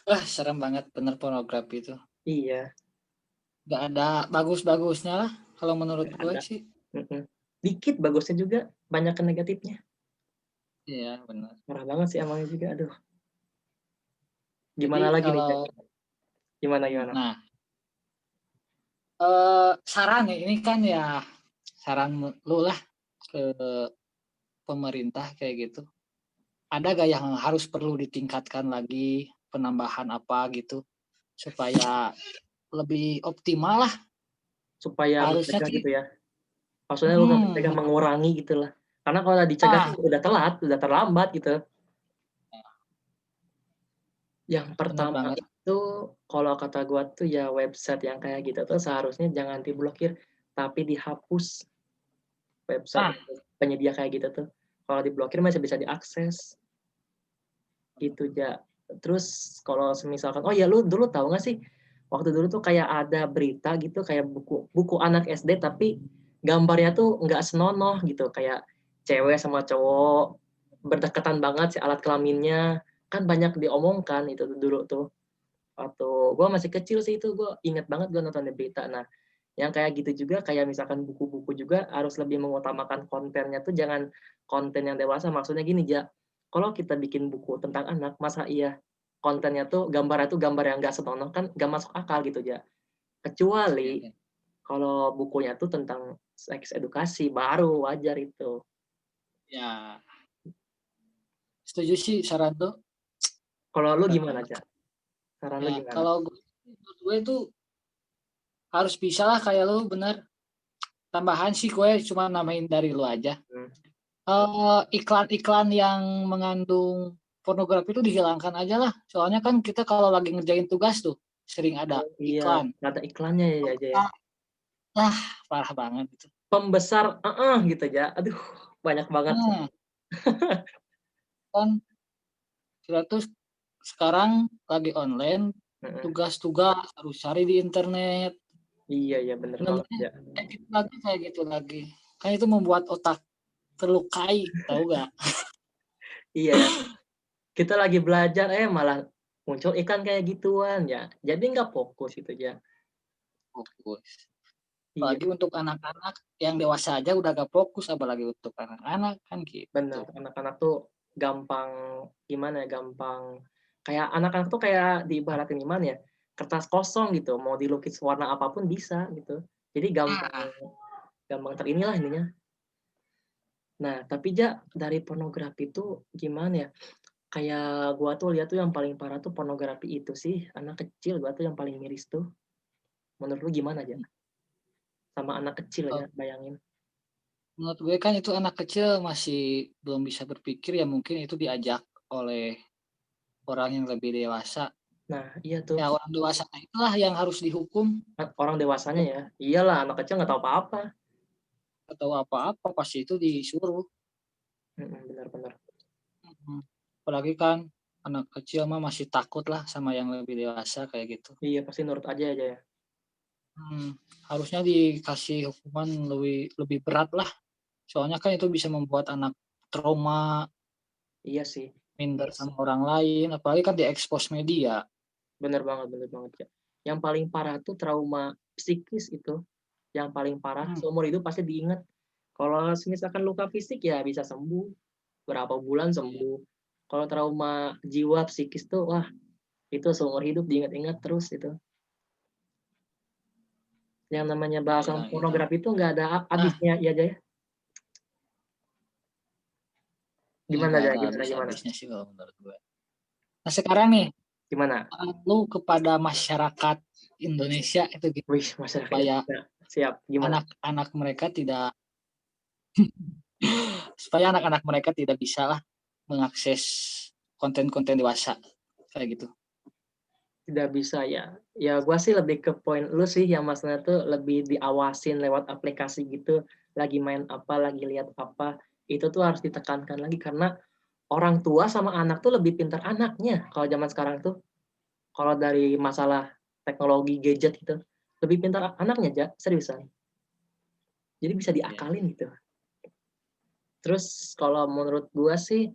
[SPEAKER 1] Wah, serem banget bener pornografi itu.
[SPEAKER 2] Iya,
[SPEAKER 1] Gak ada bagus-bagusnya lah kalau menurut
[SPEAKER 2] nggak
[SPEAKER 1] gue
[SPEAKER 2] ada.
[SPEAKER 1] sih.
[SPEAKER 2] Mm-mm. Dikit bagusnya juga, banyak kan negatifnya.
[SPEAKER 1] Iya, benar.
[SPEAKER 2] Parah banget sih emangnya juga, aduh.
[SPEAKER 1] Jadi
[SPEAKER 2] Gimana lagi nih, Jack?
[SPEAKER 1] kalau
[SPEAKER 2] Gimana gimana?
[SPEAKER 1] nah, saran nih ini kan ya saran lu lah ke pemerintah kayak gitu. Ada gak yang harus perlu ditingkatkan lagi penambahan apa gitu supaya lebih optimal lah
[SPEAKER 2] Supaya
[SPEAKER 1] harusnya
[SPEAKER 2] mencegah
[SPEAKER 1] sih.
[SPEAKER 2] gitu ya. Maksudnya lu nggak mencegah,
[SPEAKER 1] Betul.
[SPEAKER 2] mengurangi gitu lah. Karena kalau dicegah
[SPEAKER 1] Ah,
[SPEAKER 2] kan udah telat, udah terlambat gitu. Yang
[SPEAKER 1] benar
[SPEAKER 2] pertama
[SPEAKER 1] banget.
[SPEAKER 2] itu kalau kata gua tuh ya website yang kayak gitu tuh seharusnya jangan diblokir, tapi dihapus website
[SPEAKER 1] Ah,
[SPEAKER 2] penyedia kayak gitu tuh. Kalau diblokir masih bisa diakses gitu ya. Terus kalau misalkan, oh ya lu dulu tahu nggak sih waktu dulu tuh kayak ada berita gitu kayak buku buku anak SD tapi gambarnya tuh nggak senonoh gitu kayak cewek sama cowok berdekatan banget si alat kelaminnya kan banyak diomongkan itu dulu tuh waktu gue masih kecil sih itu gue inget banget gue nonton di berita. Nah yang kayak gitu juga kayak misalkan buku-buku juga harus lebih mengutamakan kontennya tuh jangan konten yang dewasa. Maksudnya gini ja, kalau kita bikin buku tentang anak masa iya kontennya tuh gambarnya tuh gambar yang gak senonoh kan gak masuk akal gitu ja,
[SPEAKER 1] iya,
[SPEAKER 2] kecuali
[SPEAKER 1] iya.
[SPEAKER 2] kalau bukunya tuh tentang seks edukasi baru wajar itu.
[SPEAKER 1] Ya, setuju sih saran tuh.
[SPEAKER 2] Kalau lu
[SPEAKER 1] Keren
[SPEAKER 2] gimana
[SPEAKER 1] banget.
[SPEAKER 2] aja, saran lu
[SPEAKER 1] Ya,
[SPEAKER 2] gimana?
[SPEAKER 1] kalau gue tuh harus bisa lah kayak lu bener. Tambahan sih gue cuma namain dari lu aja.
[SPEAKER 2] Hmm.
[SPEAKER 1] Iklan-iklan yang mengandung pornografi itu dihilangkan aja lah. Soalnya kan kita kalau lagi ngerjain tugas tuh sering ada
[SPEAKER 2] Oh iya,
[SPEAKER 1] iklan.
[SPEAKER 2] ada iklannya ya aja ya.
[SPEAKER 1] Ah, parah banget itu.
[SPEAKER 2] Pembesar gitu ya, aduh banyak banget sih.
[SPEAKER 1] Hmm, kan kita tuh sekarang lagi online,
[SPEAKER 2] Heeh.
[SPEAKER 1] tugas-tugas harus cari di internet.
[SPEAKER 2] Iya ya bener banget
[SPEAKER 1] Benar-benar
[SPEAKER 2] ya.
[SPEAKER 1] kayak gitu lagi. Kan itu membuat otak terlukai, tahu gak?
[SPEAKER 2] Iya ya. Kita lagi belajar malah muncul iklan kayak gituan ya. Jadi nggak fokus itu ya.
[SPEAKER 1] Fokus.
[SPEAKER 2] Iya
[SPEAKER 1] Apalagi untuk anak-anak yang dewasa aja udah gak fokus, apalagi untuk anak-anak kan gitu.
[SPEAKER 2] bener. Anak-anak tuh gampang gimana ya, gampang kayak anak-anak tuh kayak diibaratin gimana ya, kertas kosong gitu, mau dilukis warna apapun bisa gitu. Jadi gampang
[SPEAKER 1] Ah,
[SPEAKER 2] gampang terinilah ininya. Nah, tapi ja dari pornografi itu gimana ya? Kayak gua tuh lihat tuh yang paling parah tuh pornografi itu sih anak kecil gua tuh yang paling miris tuh. Menurut lu gimana aja? Sama anak kecil aja,
[SPEAKER 1] eh,
[SPEAKER 2] bayangin.
[SPEAKER 1] menurut gue kan itu anak kecil masih belum bisa berpikir ya mungkin itu diajak oleh orang yang lebih dewasa.
[SPEAKER 2] Nah, iya tuh.
[SPEAKER 1] Ya orang dewasa itulah yang harus dihukum
[SPEAKER 2] Orang dewasanya ya. Iyalah, anak kecil nggak tahu apa-apa.
[SPEAKER 1] atau apa-apa pasti itu disuruh.
[SPEAKER 2] Benar-benar.
[SPEAKER 1] Mhm. Apalagi kan anak kecil mah masih takut lah sama yang lebih dewasa kayak gitu.
[SPEAKER 2] Iya, pasti nurut aja ya.
[SPEAKER 1] Harusnya dikasih hukuman lebih berat lah. Soalnya kan itu bisa membuat anak trauma,
[SPEAKER 2] Iya sih,
[SPEAKER 1] minder sama orang lain, apalagi kan diekspos media.
[SPEAKER 2] bener banget ya. Yang paling parah tuh trauma psikis itu, yang paling parah
[SPEAKER 1] Hmm,
[SPEAKER 2] seumur hidup pasti diingat. Kalau misalkan luka fisik ya bisa sembuh, berapa bulan
[SPEAKER 1] iya,
[SPEAKER 2] sembuh. Kalau trauma jiwa psikis tuh, wah itu seumur hidup diingat-ingat terus itu. Yang namanya bahasan
[SPEAKER 1] iya, gitu.
[SPEAKER 2] pornografi itu nggak ada
[SPEAKER 1] Nah,
[SPEAKER 2] habisnya ya Jaya.
[SPEAKER 1] ya
[SPEAKER 2] Gimana
[SPEAKER 1] nggak
[SPEAKER 2] Jaya?
[SPEAKER 1] ada
[SPEAKER 2] Gimana gimana?
[SPEAKER 1] habis-habisnya sih kalau menurut gue. Nah sekarang nih,
[SPEAKER 2] Gimana?
[SPEAKER 1] lu kepada masyarakat Indonesia itu gitu,
[SPEAKER 2] Wih, masyarakat
[SPEAKER 1] supaya
[SPEAKER 2] Indonesia. Siap. Gimana?
[SPEAKER 1] anak-anak mereka tidak supaya anak-anak mereka tidak bisa lah mengakses konten-konten dewasa kayak gitu.
[SPEAKER 2] Tidak bisa ya. Ya gua sih lebih ke poin lu sih yang maksudnya tuh lebih diawasin lewat aplikasi gitu. Lagi main apa, lagi lihat apa. Itu tuh harus ditekankan lagi karena orang tua sama anak tuh lebih pintar anaknya kalau zaman sekarang tuh. Kalau dari masalah teknologi gadget gitu. Lebih pintar anaknya aja, seriusan. Jadi bisa
[SPEAKER 1] Ya.
[SPEAKER 2] diakalin gitu. Terus kalau menurut gua sih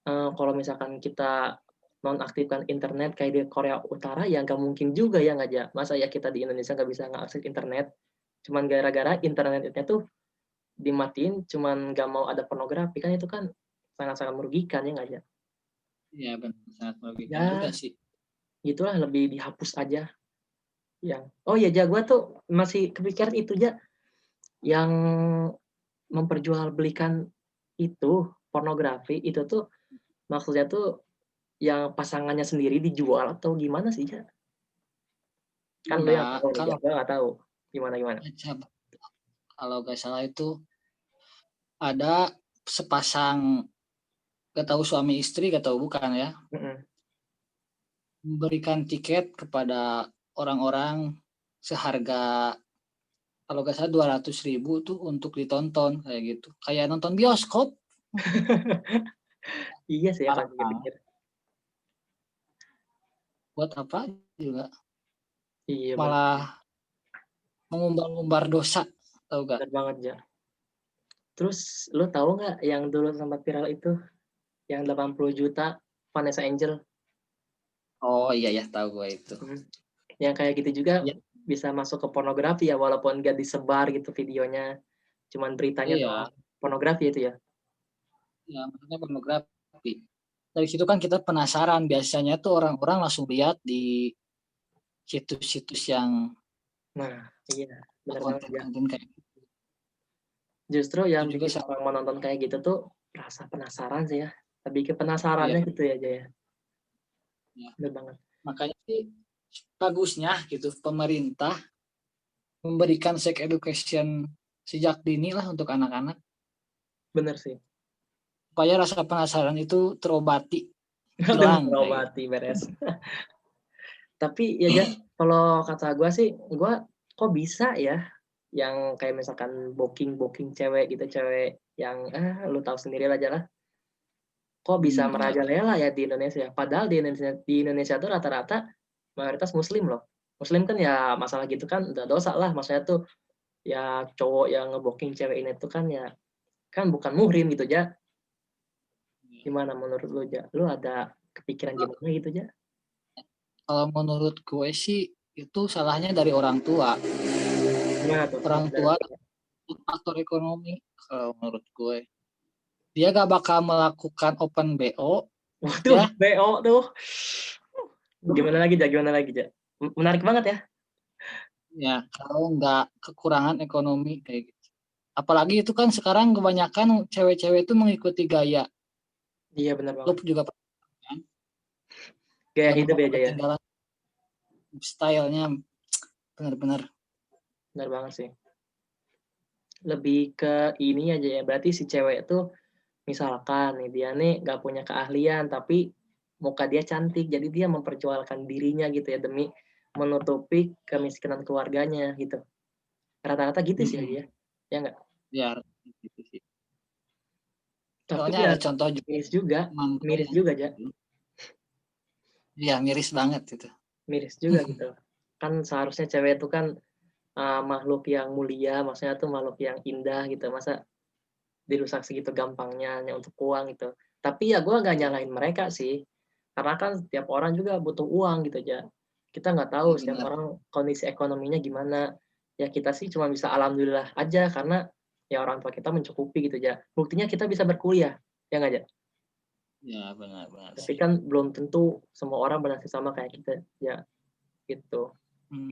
[SPEAKER 2] kalau misalkan kita nonaktifkan internet kayak di Korea Utara ya nggak mungkin juga ya nggak aja. Masa ya kita di Indonesia nggak bisa ngakses internet cuman gara-gara internetnya tuh dimatiin cuman nggak mau ada pornografi kan itu kan sangat-sangat merugikan ya nggak aja.
[SPEAKER 1] Iya benar, sangat merugikan juga
[SPEAKER 2] Ya
[SPEAKER 1] sih.
[SPEAKER 2] itulah lebih dihapus aja yang oh ya ja gue tuh masih kepikiran itu ja yang memperjualbelikan itu pornografi itu tuh maksudnya tuh yang pasangannya sendiri dijual atau gimana sih ja? Kan lu yang
[SPEAKER 1] Enggak,
[SPEAKER 2] tahu nih,
[SPEAKER 1] kalau
[SPEAKER 2] gue nggak tahu gimana gimana.
[SPEAKER 1] kalau nggak salah itu ada sepasang, gak tahu suami istri, gak tahu bukan ya,
[SPEAKER 2] Mm-mm.
[SPEAKER 1] memberikan tiket kepada orang-orang seharga kalau nggak salah 200.000 tuh untuk ditonton kayak gitu, kayak nonton bioskop.
[SPEAKER 2] Iya sih ya
[SPEAKER 1] Parah
[SPEAKER 2] kalau
[SPEAKER 1] banget.
[SPEAKER 2] pikir-pikir.
[SPEAKER 1] Buat apa juga,
[SPEAKER 2] Iya benar,
[SPEAKER 1] malah mengumbar-umbar dosa, tahu gak?
[SPEAKER 2] benar banget ya. Terus lu tahu nggak yang dulu sempat viral itu yang 80 juta Vanessa Angel?
[SPEAKER 1] Oh iya ya, tahu gue itu.
[SPEAKER 2] Hmm. Yang kayak gitu juga
[SPEAKER 1] Ya,
[SPEAKER 2] bisa masuk ke pornografi ya walaupun nggak disebar gitu videonya, cuman beritanya
[SPEAKER 1] iya,
[SPEAKER 2] doang. Pornografi itu ya.
[SPEAKER 1] ya maksudnya pornografi. Dari situ kan kita penasaran, biasanya tuh orang-orang langsung lihat di situs-situs yang
[SPEAKER 2] Nah, iya benar banget ya.
[SPEAKER 1] konten-konten kayak gitu.
[SPEAKER 2] Justru
[SPEAKER 1] Itu
[SPEAKER 2] yang
[SPEAKER 1] juga
[SPEAKER 2] bikin orang menonton kayak gitu tuh rasa penasaran sih ya. Lebih ke
[SPEAKER 1] iya,
[SPEAKER 2] penasarannya gitu ya aja ya.
[SPEAKER 1] ya.
[SPEAKER 2] Benar banget.
[SPEAKER 1] Makanya sih bagusnya gitu pemerintah memberikan sex education sejak dini lah untuk anak-anak,
[SPEAKER 2] Benar sih.
[SPEAKER 1] supaya rasa penasaran itu terobati,
[SPEAKER 2] Dengan
[SPEAKER 1] hilang kayak gitu.
[SPEAKER 2] terobati beres. Tapi ya Jan, kalau kata gue sih, gue kok bisa ya yang kayak misalkan booking cewek gitu, cewek yang lu tahu sendiri aja lah. Kok bisa
[SPEAKER 1] Benar.
[SPEAKER 2] merajalela ya di Indonesia? Padahal di Indonesia tuh rata-rata mayoritas Muslim loh. Muslim kan ya masalah gitu kan udah dosa lah. Maksudnya tuh ya cowok yang ngebooking cewek ini tuh kan ya kan bukan muhrim gitu ja. Gimana menurut lu ja? Lu ada kepikiran gimana gitu ja?
[SPEAKER 1] Kalau menurut gue sih itu salahnya dari orang tua.
[SPEAKER 2] Gimana tuh?
[SPEAKER 1] Orang tua faktor ekonomi kalau menurut gue. Dia gak bakal melakukan open BO
[SPEAKER 2] Waduh,
[SPEAKER 1] ya.
[SPEAKER 2] BO tuh. Gimana lagi, Ja? Gimana lagi, Ja? Menarik banget ya.
[SPEAKER 1] Ya, kalau nggak kekurangan ekonomi kayak gitu. Apalagi itu kan sekarang kebanyakan cewek-cewek itu mengikuti gaya.
[SPEAKER 2] Iya, benar
[SPEAKER 1] Lu
[SPEAKER 2] banget.
[SPEAKER 1] juga pernah kan?
[SPEAKER 2] Gaya
[SPEAKER 1] Gak
[SPEAKER 2] hidup
[SPEAKER 1] mau
[SPEAKER 2] ya, Ja, ya.
[SPEAKER 1] ketinggalan stylenya, benar-benar.
[SPEAKER 2] Benar banget sih. Lebih ke ini aja ya. Berarti si cewek itu, misalkan nih, dia nih nggak punya keahlian, tapi muka dia cantik. Jadi dia memperjualkan dirinya gitu ya, demi menutupi kemiskinan keluarganya gitu. Rata-rata gitu sih
[SPEAKER 1] Mm-mm.
[SPEAKER 2] ya. Ya nggak?
[SPEAKER 1] Ya, gitu sih.
[SPEAKER 2] Tapi
[SPEAKER 1] Soalnya
[SPEAKER 2] ya
[SPEAKER 1] ada contoh juga
[SPEAKER 2] miris juga.
[SPEAKER 1] mantan
[SPEAKER 2] Miris
[SPEAKER 1] yang
[SPEAKER 2] juga, Ja.
[SPEAKER 1] gitu. Ya miris banget itu.
[SPEAKER 2] Miris juga gitu. Kan seharusnya cewek itu kan makhluk yang mulia, maksudnya tuh makhluk yang indah gitu, masa dirusak segitu gampangnya hanya untuk uang gitu. Tapi ya gue nggak nyalain mereka sih, karena kan setiap orang juga butuh uang gitu aja. Kita nggak tahu setiap
[SPEAKER 1] Benar.
[SPEAKER 2] orang kondisi ekonominya gimana. Ya kita sih cuma bisa alhamdulillah aja karena ya orang tua kita mencukupi gitu aja. Buktinya kita bisa berkuliah, ya nggak aja.
[SPEAKER 1] Ya benar-benar
[SPEAKER 2] Tapi
[SPEAKER 1] sih.
[SPEAKER 2] kan belum tentu semua orang bernasib sama kayak kita, ya gitu.
[SPEAKER 1] Hmm.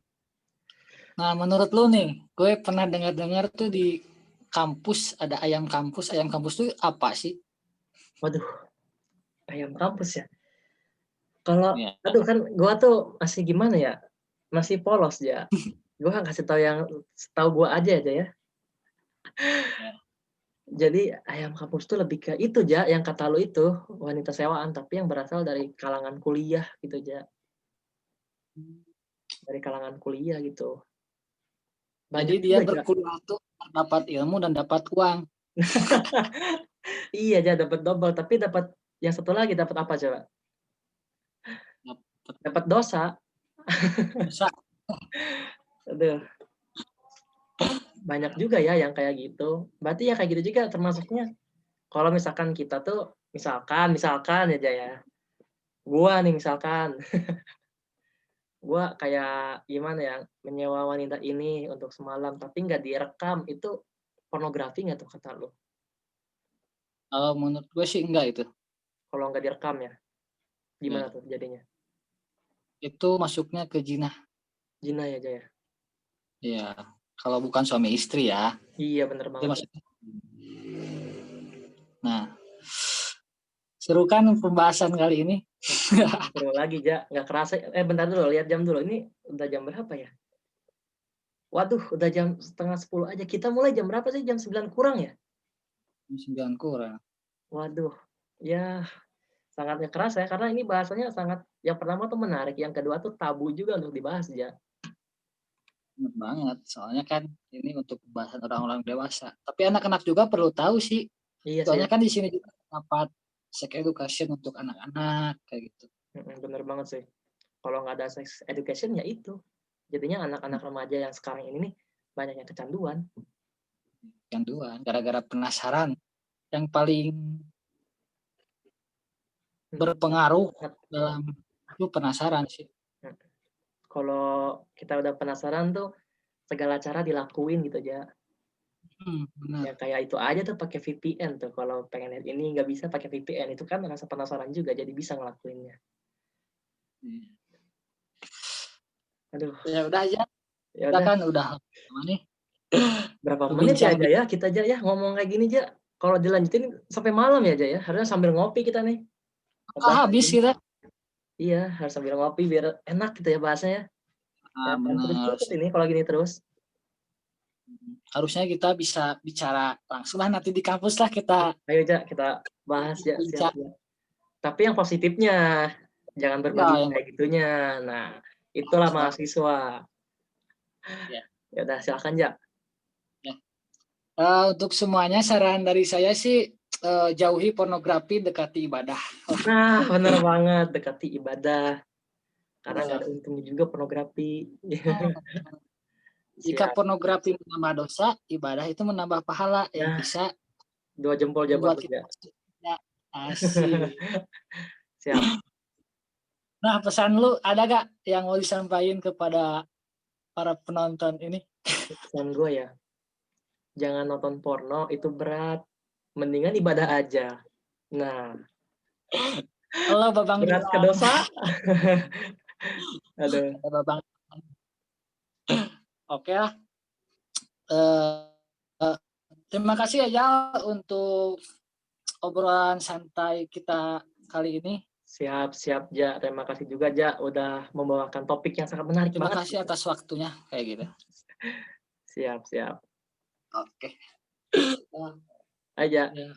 [SPEAKER 1] Nah, menurut lu nih, gue pernah dengar-dengar tuh di kampus ada ayam kampus. Ayam kampus tuh apa sih?
[SPEAKER 2] Waduh, ayam kampus ya. Kalau,
[SPEAKER 1] Ya.
[SPEAKER 2] aduh kan gua tuh masih gimana ya, masih polos ya. Gua kan kasih tahu yang setahu gua aja ya.
[SPEAKER 1] Ya.
[SPEAKER 2] Jadi ayam kampus tuh lebih ke itu ja, yang kata lu itu wanita sewaan, tapi yang berasal dari kalangan kuliah gitu ja, dari kalangan kuliah gitu.
[SPEAKER 1] Jadi
[SPEAKER 2] Banyak
[SPEAKER 1] dia
[SPEAKER 2] juga ja.
[SPEAKER 1] berkuliah tuh dapat ilmu dan dapat uang.
[SPEAKER 2] Iya ja, dapat double, tapi dapat yang satu lagi dapat apa coba?
[SPEAKER 1] Dapat
[SPEAKER 2] Dapat dosa.
[SPEAKER 1] bisa.
[SPEAKER 2] Aduh, banyak juga ya yang kayak gitu. Berarti ya kayak gitu juga termasuknya. Kalau misalkan kita tuh, misalkan ya ja ya. Gua nih misalkan, gua kayak gimana ya, menyewa wanita ini untuk semalam tapi nggak direkam, itu pornografi nggak tuh kata lu?
[SPEAKER 1] Kalau menurut gue sih enggak itu.
[SPEAKER 2] Kalau nggak direkam ya, gimana
[SPEAKER 1] Ya.
[SPEAKER 2] tuh jadinya?
[SPEAKER 1] Itu masuknya ke zina.
[SPEAKER 2] Zina ya Jaya?
[SPEAKER 1] Ya. Kalau bukan suami istri ya.
[SPEAKER 2] Iya bener
[SPEAKER 1] Itu
[SPEAKER 2] banget ya.
[SPEAKER 1] masuknya. Nah, seru kan pembahasan kali ini?
[SPEAKER 2] Seru lagi Ja, nggak kerasa. Bentar dulu, lihat jam dulu. Ini udah jam berapa ya? Waduh, udah jam setengah 10 aja. Kita mulai jam berapa sih? Jam 9 kurang ya?
[SPEAKER 1] 9 kurang.
[SPEAKER 2] Waduh, ya sangat nggak kerasa ya, karena ini bahasanya sangat, yang pertama tuh menarik, yang kedua tuh tabu juga untuk dibahas ya.
[SPEAKER 1] Benar banget. Soalnya kan ini untuk pembahasan orang-orang dewasa. Tapi anak-anak juga perlu tahu sih.
[SPEAKER 2] Iya sih
[SPEAKER 1] Soalnya
[SPEAKER 2] ya.
[SPEAKER 1] kan di sini juga dapat sex education untuk anak-anak kayak gitu.
[SPEAKER 2] Bener banget sih. Kalau nggak ada sex education ya itu. Jadinya anak-anak remaja yang sekarang ini nih banyak yang kecanduan.
[SPEAKER 1] Yang dua, gara-gara penasaran. Yang paling berpengaruh dalam itu penasaran sih.
[SPEAKER 2] Kalau kita udah penasaran tuh segala cara dilakuin gitu aja.
[SPEAKER 1] Benar.
[SPEAKER 2] Ya kayak itu aja tuh pakai VPN tuh. Kalau pengen lihat ini nggak bisa pakai VPN, itu kan rasa penasaran juga jadi bisa ngelakuinnya. Aduh,
[SPEAKER 1] Ya udah aja.
[SPEAKER 2] ya
[SPEAKER 1] Kita
[SPEAKER 2] udah
[SPEAKER 1] kan udah lama nih
[SPEAKER 2] berapa menit ya
[SPEAKER 1] berbincang.
[SPEAKER 2] aja ya kita aja ya ngomong kayak gini aja. Kalau dilanjutin sampai malam ya aja ya. Harusnya sambil ngopi kita nih. Bahas kayak
[SPEAKER 1] Habis
[SPEAKER 2] gini.
[SPEAKER 1] kita.
[SPEAKER 2] Iya, harus sambil ngopi biar enak gitu ya bahasanya. Ya kan terus
[SPEAKER 1] Benar.
[SPEAKER 2] cepet ini kalau gini terus.
[SPEAKER 1] Harusnya kita bisa bicara langsung lah nanti di kampus lah kita
[SPEAKER 2] Ayo Ja, kita bahas ya, siap
[SPEAKER 1] bincang.
[SPEAKER 2] ya. Tapi yang positifnya, jangan
[SPEAKER 1] Ya,
[SPEAKER 2] berbagi
[SPEAKER 1] yang
[SPEAKER 2] kayak gitunya. Nah, itulah
[SPEAKER 1] bagus lah.
[SPEAKER 2] mahasiswa.
[SPEAKER 1] Ya,
[SPEAKER 2] Ya udah silakan Ja.
[SPEAKER 1] ya. Untuk semuanya saran dari saya sih jauhi pornografi, dekati ibadah.
[SPEAKER 2] Nah, bener banget, dekati ibadah. Karena nggak ada
[SPEAKER 1] Ya.
[SPEAKER 2] untungnya juga pornografi.
[SPEAKER 1] Jika
[SPEAKER 2] Siap.
[SPEAKER 1] pornografi menambah dosa, ibadah itu menambah pahala yang
[SPEAKER 2] Nah,
[SPEAKER 1] bisa
[SPEAKER 2] 2 jempol aja buat
[SPEAKER 1] membuat
[SPEAKER 2] lu
[SPEAKER 1] kita
[SPEAKER 2] Ja.
[SPEAKER 1] asik.
[SPEAKER 2] Siap.
[SPEAKER 1] Nah, pesan lu ada gak yang mau disampaikan kepada para penonton ini?
[SPEAKER 2] Pesan gue ya, jangan nonton porno, itu berat. Mendingan ibadah aja. Nah,
[SPEAKER 1] Halo, Babang
[SPEAKER 2] berat ke
[SPEAKER 1] Dilan.
[SPEAKER 2] dosa. Aduh.
[SPEAKER 1] Ada Babang. Oke lah. Eh, eh, terima kasih ya untuk obrolan santai kita kali ini.
[SPEAKER 2] Siap, siap Ja. Terima kasih juga Ja udah membawakan topik yang sangat menarik
[SPEAKER 1] Terima
[SPEAKER 2] banget.
[SPEAKER 1] kasih atas waktunya kayak gitu.
[SPEAKER 2] Siap, siap.
[SPEAKER 1] Oke.
[SPEAKER 2] Aja.
[SPEAKER 1] Ya.